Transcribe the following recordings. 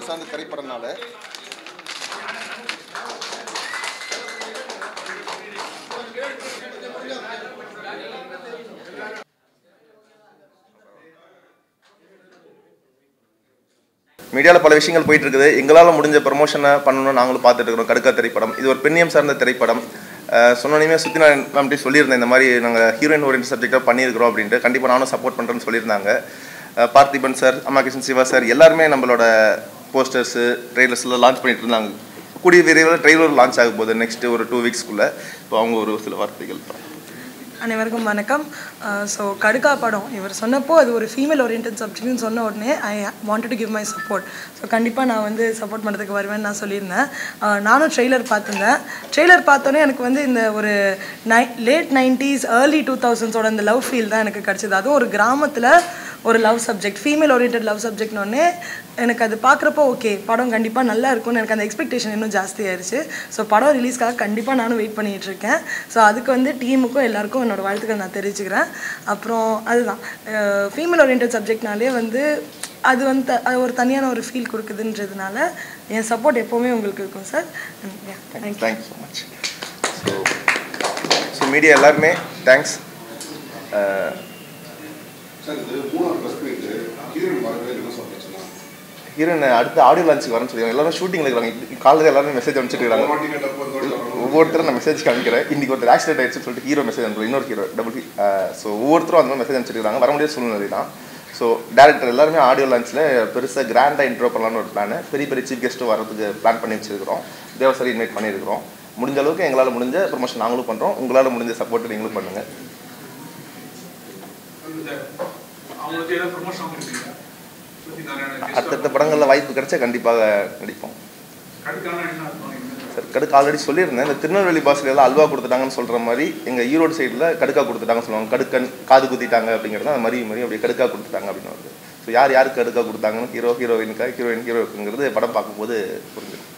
சார்ந்த திரைப்படம்னால மீடியாவில் பல விஷயங்கள் போயிட்டு இருக்குது. எங்களால் முடிஞ்ச ப்ரமோஷனை பண்ணணும்னு நாங்களும் பார்த்துட்டு இருக்கிறோம். கடுக்கா திரைப்படம் இது ஒரு பெண்ணியம் சார்ந்த திரைப்படம். சொன்னோன்னே சுற்றி நான் அப்படி சொல்லியிருந்தேன், இந்த மாதிரி நாங்கள் ஹீரோயின் ஓரியன்ட் சப்ஜெக்டாக பண்ணியிருக்கிறோம் அப்படின்ட்டு. கண்டிப்பாக நானும் சப்போர்ட் பண்ணுறேன்னு சொல்லியிருந்தாங்க. பார்த்திபன் சார், அம்மா கிருஷ்ணன் சிவா சார் எல்லாருமே நம்மளோட போஸ்டர்ஸு ட்ரெய்லர்ஸ்லாம் லான்ச் பண்ணிட்டு இருந்தாங்க. கூடிய விரைவில் ட்ரெய்லர் லான்ச் ஆக போகுது நெக்ஸ்ட்டு ஒரு 2 வீக்ஸ்க்குள்ளே. இப்போ அவங்க ஒரு சில வார்த்தைகள். அனைவருக்கும் வணக்கம். ஸோ கடுக்கா படம் இவர் சொன்னப்போ அது ஒரு ஃபீமேல் ஓரியன்ட் சப்ஜெக்ட்னு சொன்ன உடனே I wanted to give my support. So கண்டிப்பாக நான் வந்து சப்போர்ட் பண்ணுறதுக்கு வருவேன்னு நான் சொல்லியிருந்தேன். நானும் ட்ரெய்லர் பார்த்துருந்தேன். ட்ரெய்லர் பார்த்தோன்னே எனக்கு வந்து இந்த ஒரு லேட் 90s early 2000s அந்த லவ் ஃபீல் தான் எனக்கு கிடச்சிது. அதுவும் ஒரு கிராமத்தில் ஒரு love subject, female orient love சப்ஜெக்ட்னோடனே எனக்கு அது பார்க்குறப்போ ஓகே படம் கண்டிப்பாக நல்லா இருக்கும்னு எனக்கு அந்த எக்ஸ்பெக்டேஷன் இன்னும் ஜாஸ்தி ஆயிடுச்சு. ஸோ படம் ரிலீஸ்க்காக கண்டிப்பாக நானும் வெயிட் பண்ணிகிட்டு இருக்கேன். ஸோ அதுக்கு வந்து டீமுக்கும் எல்லாருக்கும் என்னோடய வாழ்த்துக்கள் நான் தெரிவிச்சுக்கிறேன். அப்புறம் அதுதான் ஃபீமேல் ஓரியன்ட் சப்ஜெக்ட்னாலே வந்து அது வந்து அது ஒரு தனியான ஒரு ஃபீல் கொடுக்குதுன்றதுனால என் சப்போர்ட் எப்போவுமே உங்களுக்கு இருக்கும் sir. Thank you so much. So media எல்லாருமே தேங்க்ஸ். ஹீரோயின் அடுத்த ஆடியோ லான்ச்சுக்கு வரேன்னு சொல்லி எல்லாரும் ஷூட்டிங்கில் இருக்கிறாங்க. காலையில் எல்லாரும் மெசேஜ் அனுப்பிச்சிட்டு இருக்காங்க. ஒவ்வொருத்தரும் நான் மெசேஜ் காமிக்கிறேன். இன்றைக்கி ஒருத்தர் ஆக்சிடென்ட் ஆயிடுச்சுன்னு சொல்லிட்டு ஹீரோ மெசேஜ் அனுப்புறேன், இன்னொரு ஹீரோ டபுள். ஸோ ஒவ்வொருத்தரும் அந்த மாதிரி மெசேஜ் அனுப்பிச்சிட்டு இருக்காங்க. வர முடியாத சூழ்நிலை தான். ஸோ டேரக்டர் எல்லாருமே ஆடியோ லான்ச்சில் பெருசாக கிராண்டாக இன்ட்ரோ பண்ணலான்னு ஒரு பிளான், பெரிய பெரிய சீஃப் கெஸ்ட்டும் வரதுக்கு பிளான் பண்ணி வச்சுருக்கிறோம். தேவசரி இன்வைட் பண்ணியிருக்கிறோம். முடிஞ்ச அளவுக்கு எங்களால் முடிஞ்ச ப்ரொமோஷன் நாங்களும் பண்ணுறோம். உங்களால் முடிஞ்ச சப்போர்ட் நீங்களும் பண்ணுங்கள். அடுத்தடுத்த படங்களில் வாய்ப்பு கிடைச்சா கண்டிப்பாக நடிப்போம் சார். கடுக்கு ஆல்ரெடி சொல்லியிருந்தேன். இந்த திருநெல்வேலி பாஷையில எல்லாம் அல்வா கொடுத்துட்டாங்கன்னு சொல்கிற மாதிரி எங்கள் ஈரோடு சைடில் கடுக்கா கொடுத்துட்டாங்கன்னு சொல்லுவாங்க. கடுக்கன் காது குத்திட்டாங்க அப்படிங்கிறது அந்த மாதிரி அப்படியே கடுக்கா கொடுத்துட்டாங்க அப்படின்னு வருது. ஸோ யார் யாருக்கு கடுக்கா கொடுத்தாங்கன்னு ஹீரோயினுக்கா ஹீரோவுக்குங்கிறது படம் பார்க்கும்போது புரிஞ்சுக்கும்.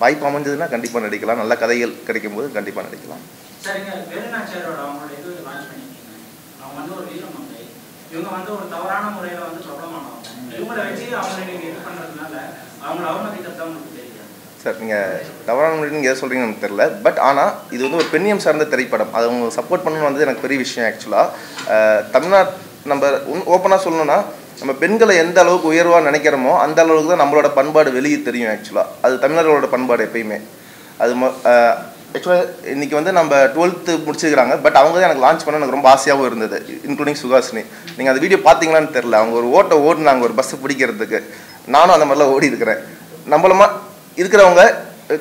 வாய்ப்பு அமைஞ்சதுன்னா கண்டிப்பாக நடிக்கலாம். நல்ல கதைகள் கிடைக்கும் போது கண்டிப்பாக நடிக்கலாம். இவங்க வந்து ஒரு தவறான முறையில வந்து பிரபலமானவங்க. இவங்களை வச்சு அவங்களை நீங்க இது பண்றதுனால அவங்கள அவமதிக்கிறதா உங்களுக்கு தெரியும் சார். நீங்கள் தவறான முறையில் நீங்கள் எதை சொல்கிறீங்கன்னு எனக்கு தெரியல. பட் ஆனால் இது வந்து ஒரு பெண்ணியம் சார்ந்த திரைப்படம். அது அவங்க சப்போர்ட் பண்ணணும் வந்து எனக்கு பெரிய விஷயம். ஆக்சுவலாக தமிழ்நாடு நம்ம ஓப்பனாக சொல்லணும்னா நம்ம பெண்களை எந்த அளவுக்கு உயர்வாக நினைக்கிறோமோ அந்த அளவுக்கு தான் நம்மளோட பண்பாடு வெளியே தெரியும். ஆக்சுவலாக அது தமிழர்களோட பண்பாடு எப்பயுமே. அது ஆக்சுவலாக இன்றைக்கி வந்து நம்ம 12th முடிச்சிருக்கிறாங்க. பட் அவங்க தான் எனக்கு லான்ச் பண்ண எனக்கு ரொம்ப ஆசையாகவும் இருந்தது, இன்க்ளூடிங் சுகாசினி. நீங்கள் அந்த வீடியோ பார்த்தீங்களான்னு தெரில. அவங்க ஒரு ஓடினாங்க ஒரு பஸ்ஸை பிடிக்கிறதுக்கு. நானும் அந்த மாதிரிலாம் ஓடி இருக்கிறேன். நம்மளமா இருக்கிறவங்க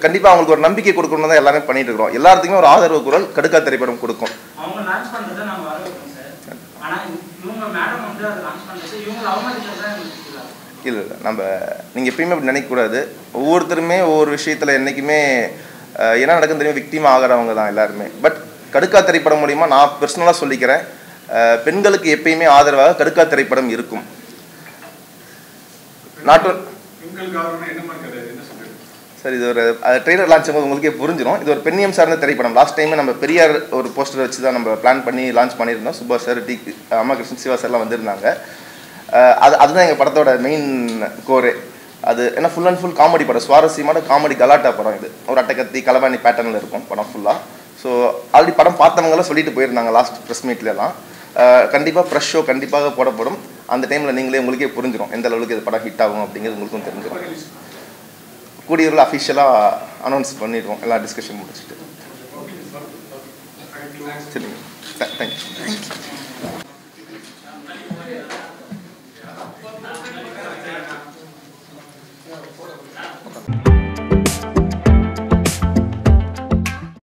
கண்டிப்பாக அவங்களுக்கு ஒரு நம்பிக்கை கொடுக்கணும் தான் எல்லாமே பண்ணிட்டு இருக்கிறோம். எல்லாத்துக்குமே ஒரு ஆதரவு குரல் கடுக்கா திரைப்படம் கொடுக்கும். இல்லை நம்ம நீங்கள் எப்பயுமே அப்படி நினைக்கக்கூடாது. ஒவ்வொருத்தருமே ஒவ்வொரு விஷயத்தில் என்றைக்குமே என்ன நடக்குன்னு தெரியும், விக்டிம் ஆகிறவங்க தான் எல்லாருமே. பட் கடுக்கா திரைப்படம் மூலிமா நான் பர்சனலாக சொல்லிக்கிறேன், பெண்களுக்கு எப்பயுமே ஆதரவாக கடுக்கா திரைப்படம் இருக்கும். சார் இது ஒரு ட்ரெய்லர் லான்ச் போது உங்களுக்கே புரிஞ்சிடும். இது ஒரு பெண்ணியம் சார்ந்த திரைப்படம். லாஸ்ட் டைமே நம்ம பெரியார் ஒரு போஸ்டர் வச்சு தான் நம்ம பிளான் பண்ணி லான்ச் பண்ணியிருந்தோம். சுபா சார், அம்மா கிருஷ்ணன் சிவா சார்லாம் வந்திருந்தாங்க. அதுதான் எங்கள் படத்தோட மெயின் கோரே. அது ஏன்னா ஃபுல் அண்ட் ஃபுல் காமெடி படம், சுவாரஸ்யமான காமெடி கலாட்டா படம். இது ஒரு அட்டைக்கத்தி கலவாணி பேட்டர்னில் இருக்கும் படம் ஃபுல்லாக. ஸோ ஆல்ரெடி படம் பார்த்தவங்களாம் சொல்லிட்டு போயிருந்தாங்க லாஸ்ட் ப்ரெஸ் மீட்லலாம். கண்டிப்பாக ப்ரெஷ் ஷோ கண்டிப்பாக போடப்படும். அந்த டைமில் நீங்களே உங்களுக்கே புரிஞ்சிடும் எந்த அளவுக்கு இது படம் ஹிட் ஆகும் அப்படிங்கிறது உங்களுக்கும் தெரிஞ்சிடும். கூடியவர்கள் அஃபிஷியலாக அனௌன்ஸ் பண்ணிடுவோம் எல்லாம் டிஸ்கஷன் முடிச்சுட்டு. சரிங்க, தேங்க்யூ.